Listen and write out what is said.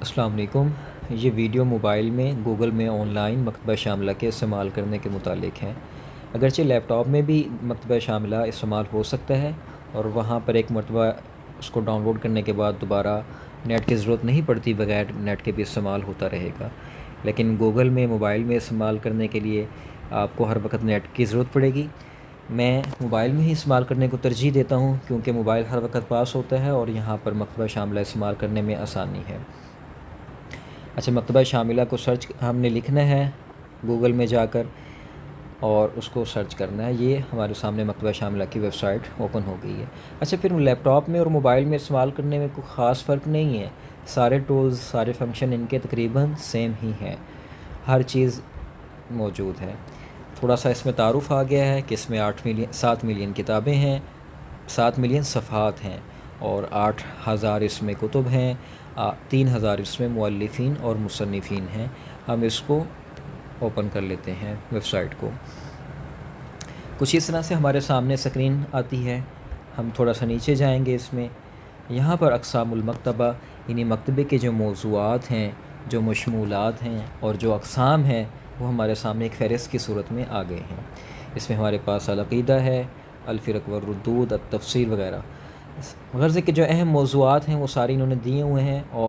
السلام علیکم۔ یہ ویڈیو موبائل میں گوگل میں آن لائن مکتبہ شاملہ کے استعمال کرنے کے متعلق ہے۔ اگرچہ لیپ ٹاپ میں بھی مکتبہ شاملہ استعمال ہو سکتا ہے اور وہاں پر ایک مرتبہ اس کو ڈاؤن لوڈ کرنے کے بعد دوبارہ نیٹ کی ضرورت نہیں پڑتی، بغیر نیٹ کے بھی استعمال ہوتا رہے گا، لیکن گوگل میں موبائل میں استعمال کرنے کے لیے آپ کو ہر وقت نیٹ کی ضرورت پڑے گی۔ میں موبائل میں ہی استعمال کرنے کو ترجیح دیتا ہوں، کیونکہ موبائل ہر وقت پاس ہوتا ہے اور یہاں پر مکتبہ شاملہ استعمال کرنے میں آسانی ہے۔ اچھا، مکتبہ شاملہ کو سرچ ہم نے لکھنا ہے گوگل میں جا کر اور اس کو سرچ کرنا ہے۔ یہ ہمارے سامنے مکتبہ شاملہ کی ویب سائٹ اوپن ہو گئی ہے۔ اچھا، پھر لیپ ٹاپ میں اور موبائل میں استعمال کرنے میں کوئی خاص فرق نہیں ہے، سارے ٹولز، سارے فنکشن ان کے تقریباً سیم ہی ہیں، ہر چیز موجود ہے۔ تھوڑا سا اس میں تعارف آ گیا ہے کہ اس میں 7 ملین کتابیں ہیں، 7 ملین صفحات ہیں اور 8,000 اس میں کتب ہیں، 3,000 اس میں مؤلفین اور مصنفین ہیں۔ ہم اس کو اوپن کر لیتے ہیں ویب سائٹ کو۔ کچھ اس طرح سے ہمارے سامنے اسکرین آتی ہے۔ ہم تھوڑا سا نیچے جائیں گے، اس میں یہاں پر اقسام المکتبہ، یعنی مکتبے کے جو موضوعات ہیں، جو مشمولات ہیں اور جو اقسام ہیں، وہ ہمارے سامنے ایک فہرست کی صورت میں آ گئے ہیں۔ اس میں ہمارے پاس العقیدہ ہے، الفرق والردود، التفسیر وغیرہ۔ غرض ہے کہ جو اہم موضوعات ہیں وہ سارے انہوں نے دیے ہوئے ہیں اور